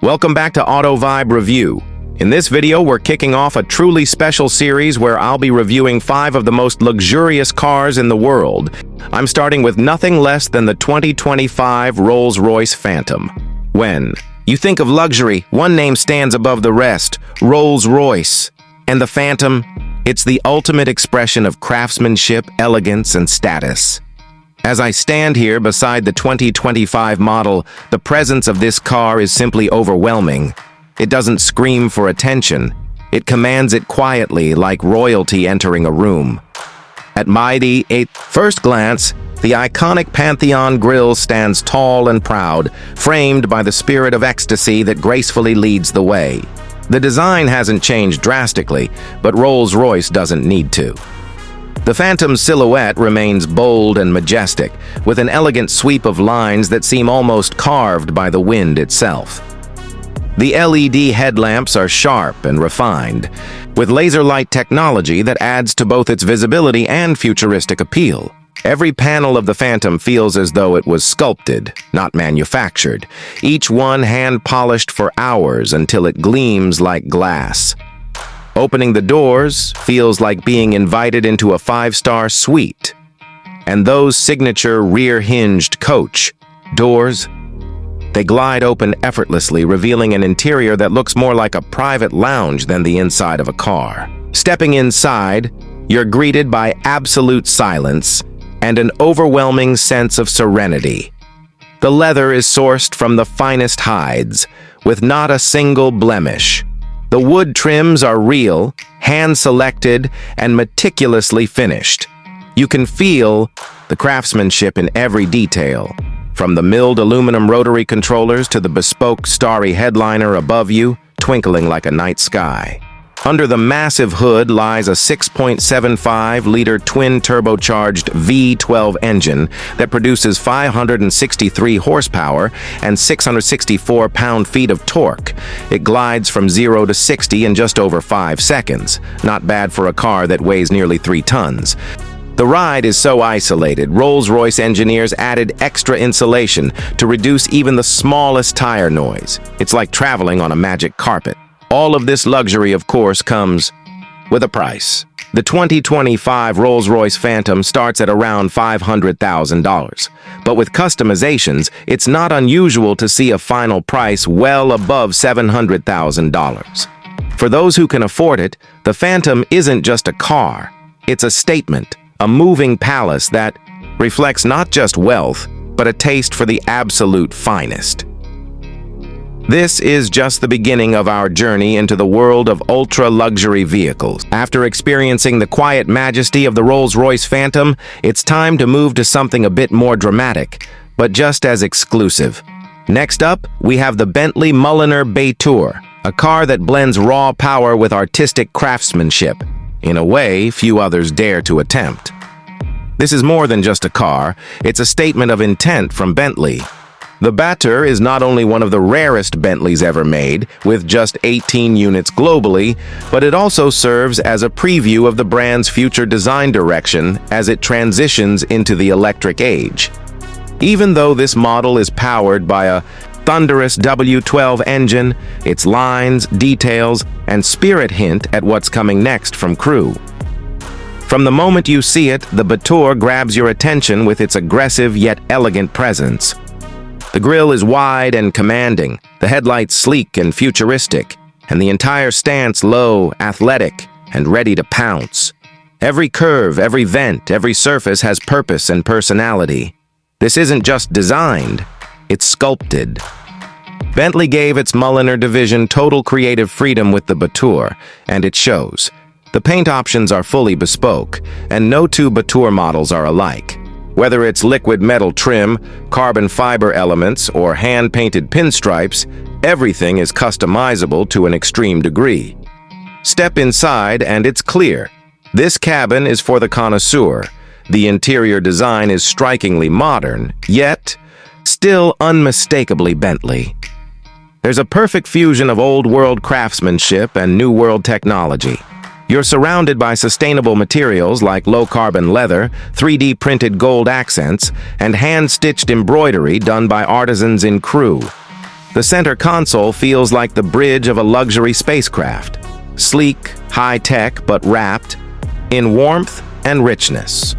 Welcome back to Auto Vibe Review. In this video, we're kicking off a truly special series where I'll be reviewing 5 of the most luxurious cars in the world. I'm starting with nothing less than the 2025 Rolls-Royce Phantom. When you think of luxury, one name stands above the rest: Rolls-Royce. And the Phantom, it's the ultimate expression of craftsmanship, elegance, and status. As I stand here beside the 2025 model, the presence of this car is simply overwhelming. It doesn't scream for attention. It commands it quietly, like royalty entering a room. At first glance, the iconic Pantheon grille stands tall and proud, framed by the spirit of ecstasy that gracefully leads the way. The design hasn't changed drastically, but Rolls-Royce doesn't need to. The Phantom's silhouette remains bold and majestic, with an elegant sweep of lines that seem almost carved by the wind itself. The LED headlamps are sharp and refined, with laser light technology that adds to both its visibility and futuristic appeal. Every panel of the Phantom feels as though it was sculpted, not manufactured, each one hand-polished for hours until it gleams like glass. Opening the doors feels like being invited into a 5-star suite. And those signature rear-hinged coach doors, they glide open effortlessly, revealing an interior that looks more like a private lounge than the inside of a car. Stepping inside, you're greeted by absolute silence and an overwhelming sense of serenity. The leather is sourced from the finest hides, with not a single blemish. The wood trims are real, hand-selected, and meticulously finished. You can feel the craftsmanship in every detail, from the milled aluminum rotary controllers to the bespoke starry headliner above you, twinkling like a night sky. Under the massive hood lies a 6.75-liter twin-turbocharged V12 engine that produces 563 horsepower and 664 pound-feet of torque. It glides from 0 to 60 in just over 5 seconds. Not bad for a car that weighs nearly 3 tons. The ride is so isolated, Rolls-Royce engineers added extra insulation to reduce even the smallest tire noise. It's like traveling on a magic carpet. All of this luxury, of course, comes with a price. The 2025 Rolls-Royce Phantom starts at around $500,000. But with customizations, it's not unusual to see a final price well above $700,000. For those who can afford it, the Phantom isn't just a car. It's a statement, a moving palace that reflects not just wealth, but a taste for the absolute finest. This is just the beginning of our journey into the world of ultra-luxury vehicles. After experiencing the quiet majesty of the Rolls-Royce Phantom, it's time to move to something a bit more dramatic, but just as exclusive. Next up, we have the Bentley Mulliner Batur, a car that blends raw power with artistic craftsmanship, in a way few others dare to attempt. This is more than just a car, it's a statement of intent from Bentley. The Batur is not only one of the rarest Bentleys ever made, with just 18 units globally, but it also serves as a preview of the brand's future design direction as it transitions into the electric age. Even though this model is powered by a thunderous W12 engine, its lines, details, and spirit hint at what's coming next from Crew. From the moment you see it, the Batur grabs your attention with its aggressive yet elegant presence. The grille is wide and commanding, the headlights sleek and futuristic, and the entire stance low, athletic, and ready to pounce. Every curve, every vent, every surface has purpose and personality. This isn't just designed, it's sculpted. Bentley gave its Mulliner division total creative freedom with the Batur, and it shows. The paint options are fully bespoke, and no two Batur models are alike. Whether it's liquid metal trim, carbon fiber elements, or hand-painted pinstripes, everything is customizable to an extreme degree. Step inside and it's clear. This cabin is for the connoisseur. The interior design is strikingly modern, yet still unmistakably Bentley. There's a perfect fusion of old-world craftsmanship and new-world technology. You're surrounded by sustainable materials like low-carbon leather, 3D printed gold accents, and hand-stitched embroidery done by artisans in Crew. The center console feels like the bridge of a luxury spacecraft, sleek, high-tech, but wrapped in warmth and richness.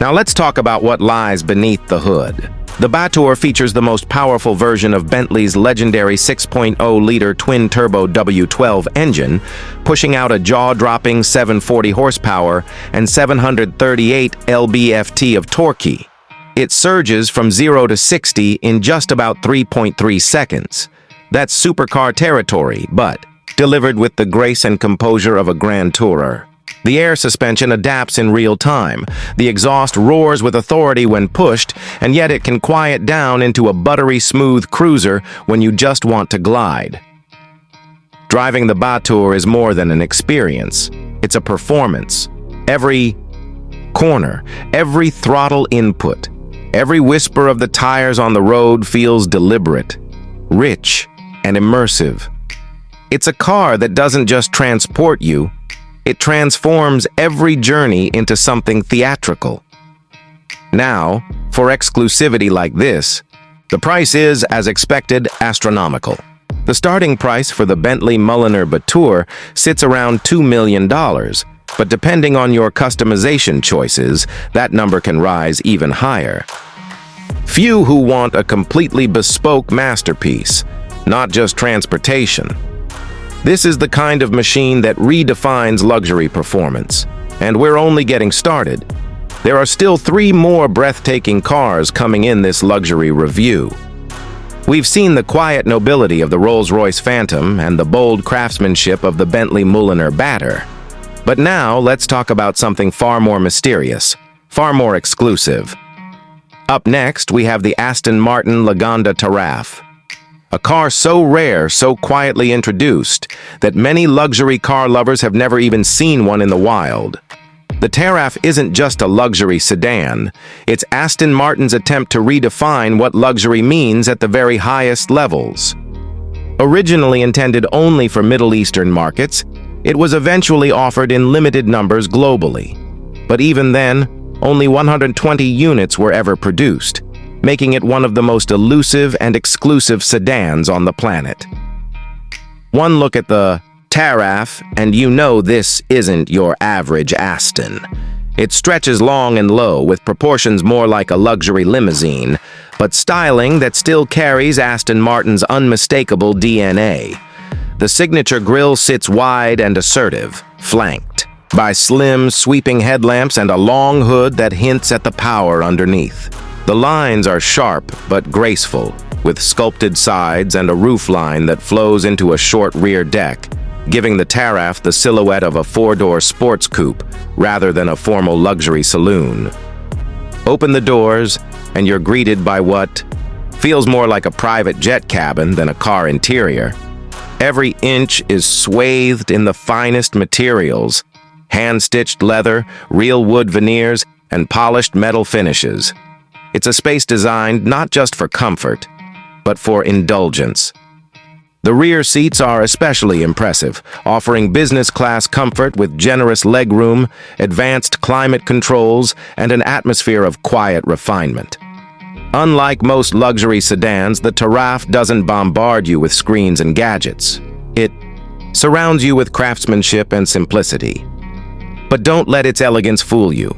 Now let's talk about what lies beneath the hood. The Batur features the most powerful version of Bentley's legendary 6.0-liter twin-turbo W12 engine, pushing out a jaw-dropping 740 horsepower and 738 lb-ft of torque. It surges from 0 to 60 in just about 3.3 seconds. That's supercar territory, but delivered with the grace and composure of a grand tourer. The air suspension adapts in real time. The exhaust roars with authority when pushed, and yet it can quiet down into a buttery smooth cruiser when you just want to glide. Driving the Batur is more than an experience. It's a performance. Every corner, every throttle input, every whisper of the tires on the road feels deliberate, rich, and immersive. It's a car that doesn't just transport you, it transforms every journey into something theatrical. Now, for exclusivity like this, the price is, as expected, astronomical. The starting price for the Bentley Mulliner Batur sits around $2 million, but depending on your customization choices, that number can rise even higher. Few who want a completely bespoke masterpiece, not just transportation. This is the kind of machine that redefines luxury performance, and we're only getting started. There are still 3 more breathtaking cars coming in this luxury review. We've seen the quiet nobility of the Rolls-Royce Phantom and the bold craftsmanship of the Bentley Mulliner Batur. But now, let's talk about something far more mysterious, far more exclusive. Up next, we have the Aston Martin Lagonda Taraf. A car so rare, so quietly introduced, that many luxury car lovers have never even seen one in the wild. The Taraf isn't just a luxury sedan, it's Aston Martin's attempt to redefine what luxury means at the very highest levels. Originally intended only for Middle Eastern markets, it was eventually offered in limited numbers globally. But even then, only 120 units were ever produced, making it one of the most elusive and exclusive sedans on the planet. One look at the Taraf, and you know this isn't your average Aston. It stretches long and low, with proportions more like a luxury limousine, but styling that still carries Aston Martin's unmistakable DNA. The signature grille sits wide and assertive, flanked by slim, sweeping headlamps and a long hood that hints at the power underneath. The lines are sharp but graceful, with sculpted sides and a roofline that flows into a short rear deck, giving the Taraf the silhouette of a 4-door sports coupe rather than a formal luxury saloon. Open the doors, and you're greeted by what feels more like a private jet cabin than a car interior. Every inch is swathed in the finest materials, hand-stitched leather, real wood veneers, and polished metal finishes. It's a space designed not just for comfort, but for indulgence. The rear seats are especially impressive, offering business-class comfort with generous legroom, advanced climate controls, and an atmosphere of quiet refinement. Unlike most luxury sedans, the Taraf doesn't bombard you with screens and gadgets. It surrounds you with craftsmanship and simplicity. But don't let its elegance fool you.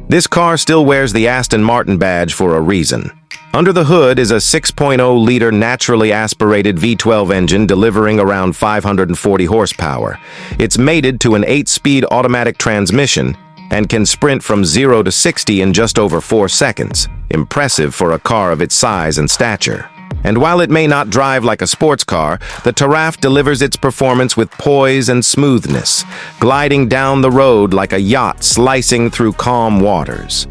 This car still wears the Aston Martin badge for a reason. Under the hood is a 6.0-liter naturally aspirated V12 engine delivering around 540 horsepower. It's mated to an 8-speed automatic transmission and can sprint from 0 to 60 in just over 4 seconds. Impressive for a car of its size and stature. And while it may not drive like a sports car, the Taraf delivers its performance with poise and smoothness, gliding down the road like a yacht slicing through calm waters.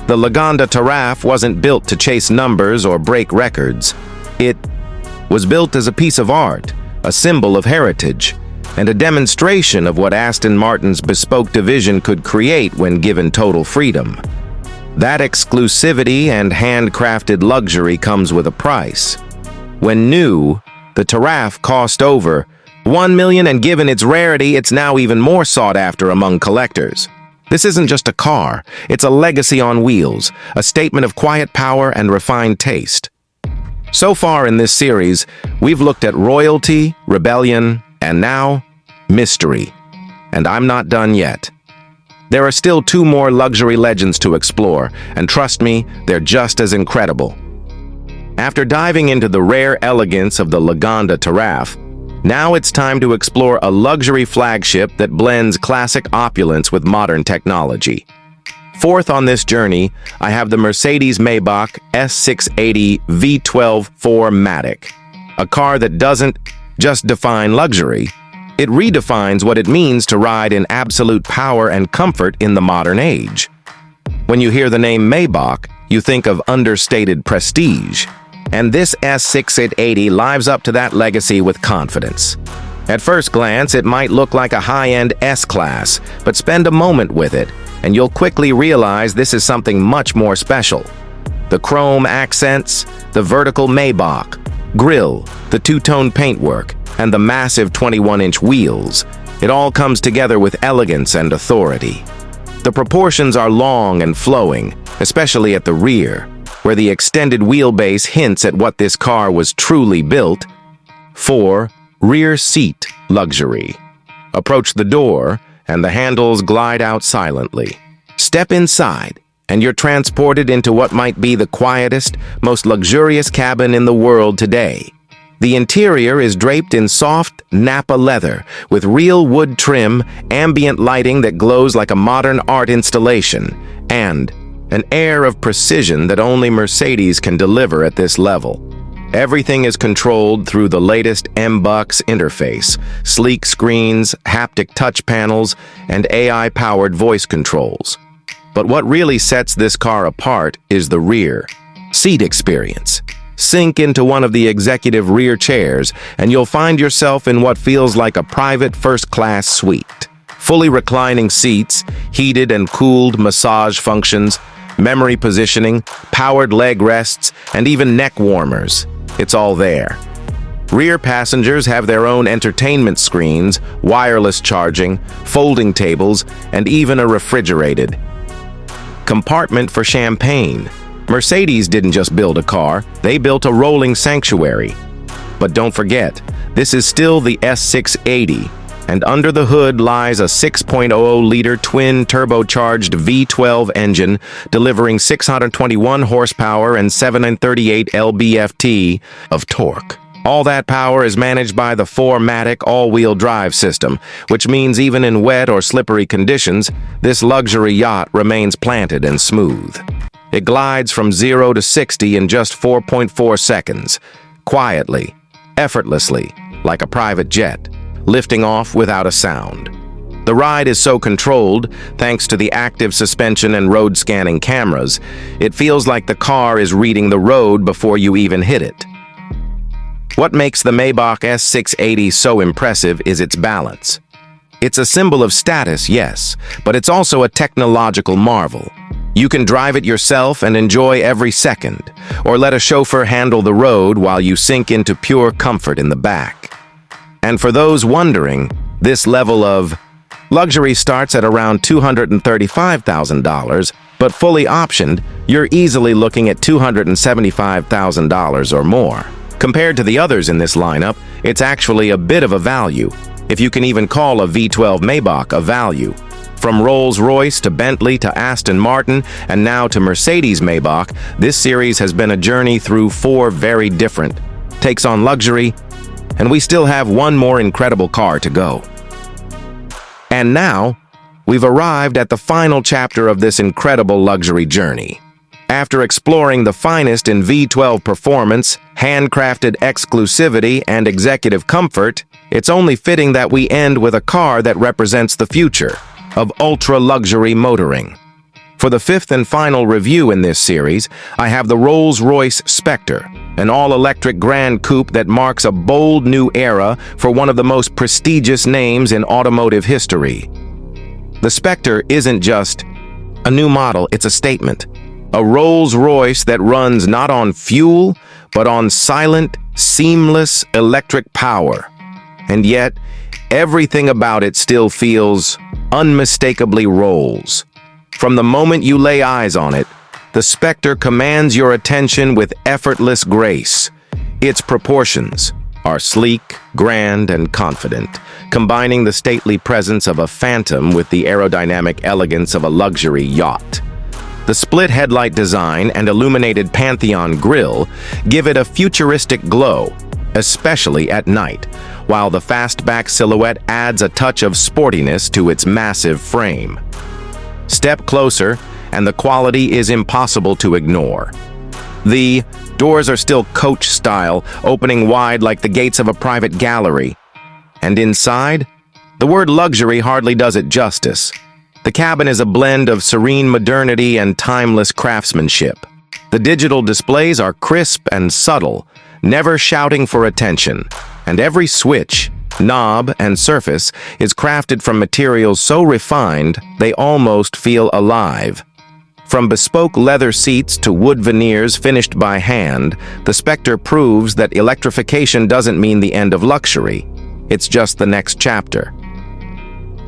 The Lagonda Taraf wasn't built to chase numbers or break records. It was built as a piece of art, a symbol of heritage, and a demonstration of what Aston Martin's bespoke division could create when given total freedom. That exclusivity and handcrafted luxury comes with a price. When new, the Taraf cost over $1 million, and given its rarity, it's now even more sought after among collectors. This isn't just a car, it's a legacy on wheels, a statement of quiet power and refined taste. So far in this series, we've looked at royalty, rebellion, and now, mystery. And I'm not done yet. There are still 2 more luxury legends to explore, and trust me, they're just as incredible. After diving into the rare elegance of the Lagonda Taraf, now it's time to explore a luxury flagship that blends classic opulence with modern technology. Fourth on this journey, I have the Mercedes Maybach S680 V12 4MATIC, a car that doesn't just define luxury, it redefines what it means to ride in absolute power and comfort in the modern age. When you hear the name Maybach, you think of understated prestige, and this S680 lives up to that legacy with confidence. At first glance, it might look like a high-end S-Class, but spend a moment with it, and you'll quickly realize this is something much more special. The chrome accents, the vertical Maybach, grille, the two-tone paintwork, and the massive 21-inch wheels, it all comes together with elegance and authority. The proportions are long and flowing, especially at the rear, where the extended wheelbase hints at what this car was truly built. 4. Rear seat luxury. Approach the door, and the handles glide out silently. Step inside, and you're transported into what might be the quietest, most luxurious cabin in the world today. The interior is draped in soft Napa leather, with real wood trim, ambient lighting that glows like a modern art installation, and an air of precision that only Mercedes can deliver at this level. Everything is controlled through the latest MVPAuto interface, sleek screens, haptic touch panels, and AI-powered voice controls. But what really sets this car apart is the rear seat experience. Sink into one of the executive rear chairs, and you'll find yourself in what feels like a private first-class suite. Fully reclining seats, heated and cooled massage functions, memory positioning, powered leg rests, and even neck warmers. It's all there. Rear passengers have their own entertainment screens, wireless charging, folding tables, and even a refrigerated compartment for champagne. Mercedes didn't just build a car, they built a rolling sanctuary. But don't forget, this is still the S680, and under the hood lies a 6.00-liter twin turbocharged V12 engine delivering 621 horsepower and 738 lb-ft of torque. All that power is managed by the 4MATIC all-wheel drive system, which means even in wet or slippery conditions, this luxury yacht remains planted and smooth. It glides from 0 to 60 in just 4.4 seconds, quietly, effortlessly, like a private jet, lifting off without a sound. The ride is so controlled, thanks to the active suspension and road-scanning cameras, it feels like the car is reading the road before you even hit it. What makes the Maybach S680 so impressive is its balance. It's a symbol of status, yes, but it's also a technological marvel. You can drive it yourself and enjoy every second, or let a chauffeur handle the road while you sink into pure comfort in the back. And for those wondering, this level of luxury starts at around $235,000, but fully optioned, you're easily looking at $275,000 or more. Compared to the others in this lineup, it's actually a bit of a value, if you can even call a V12 Maybach a value. From Rolls-Royce to Bentley to Aston Martin and now to Mercedes Maybach, this series has been a journey through 4 very different takes on luxury, and we still have one more incredible car to go. And now, we've arrived at the final chapter of this incredible luxury journey. After exploring the finest in V12 performance, handcrafted exclusivity, and executive comfort, it's only fitting that we end with a car that represents the future of ultra-luxury motoring. For the 5th and final review in this series, I have the Rolls-Royce Spectre, an all-electric Grand Coupe that marks a bold new era for one of the most prestigious names in automotive history. The Spectre isn't just a new model, it's a statement. A Rolls-Royce that runs not on fuel, but on silent, seamless electric power. And yet, everything about it still feels unmistakably Rolls. From the moment you lay eyes on it, the Spectre commands your attention with effortless grace. Its proportions are sleek, grand, and confident, combining the stately presence of a Phantom with the aerodynamic elegance of a luxury yacht. The split headlight design and illuminated Pantheon grille give it a futuristic glow, especially at night, while the fastback silhouette adds a touch of sportiness to its massive frame. Step closer, and the quality is impossible to ignore. The doors are still coach-style, opening wide like the gates of a private gallery. And inside, the word luxury hardly does it justice. The cabin is a blend of serene modernity and timeless craftsmanship. The digital displays are crisp and subtle, never shouting for attention, and every switch, knob, and surface is crafted from materials so refined they almost feel alive. From bespoke leather seats to wood veneers finished by hand, the Spectre proves that electrification doesn't mean the end of luxury. It's just the next chapter.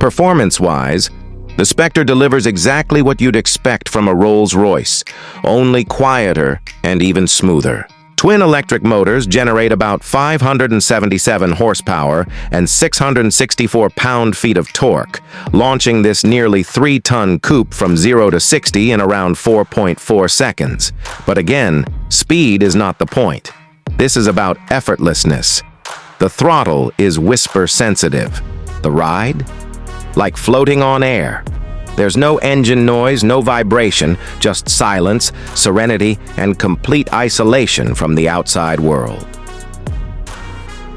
Performance-wise, the Spectre delivers exactly what you'd expect from a Rolls-Royce, only quieter and even smoother. Twin electric motors generate about 577 horsepower and 664 pound-feet of torque, launching this nearly 3-ton coupe from 0 to 60 in around 4.4 seconds. But again, speed is not the point. This is about effortlessness. The throttle is whisper-sensitive. The ride? Like floating on air. There's no engine noise, no vibration, just silence, serenity, and complete isolation from the outside world.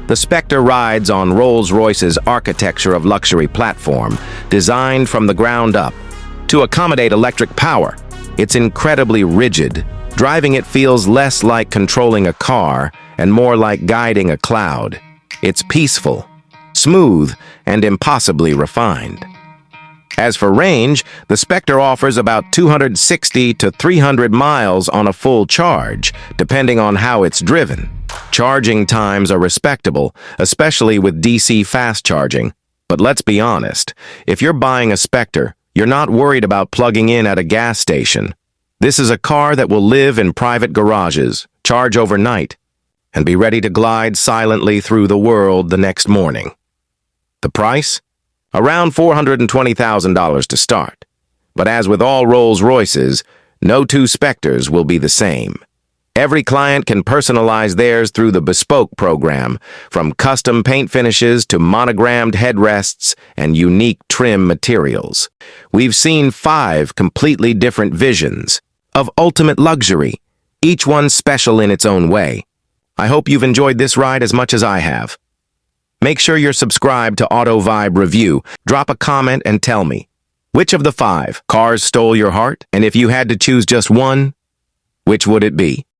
The Spectre rides on Rolls-Royce's architecture of luxury platform, designed from the ground up. To accommodate electric power, it's incredibly rigid. Driving it feels less like controlling a car and more like guiding a cloud. It's peaceful, smooth, and impossibly refined. As for range, the Spectre offers about 260 to 300 miles on a full charge, depending on how it's driven. Charging times are respectable, especially with DC fast charging. But let's be honest, if you're buying a Spectre, you're not worried about plugging in at a gas station. This is a car that will live in private garages, charge overnight, and be ready to glide silently through the world the next morning. The price? Around $420,000 to start. But as with all Rolls-Royces, no two Spectres will be the same. Every client can personalize theirs through the bespoke program, from custom paint finishes to monogrammed headrests and unique trim materials. We've seen 5 completely different visions of ultimate luxury, each one special in its own way. I hope you've enjoyed this ride as much as I have. Make sure you're subscribed to Auto Vibe Review. Drop a comment and tell me, which of the 5 cars stole your heart? And if you had to choose just one, which would it be?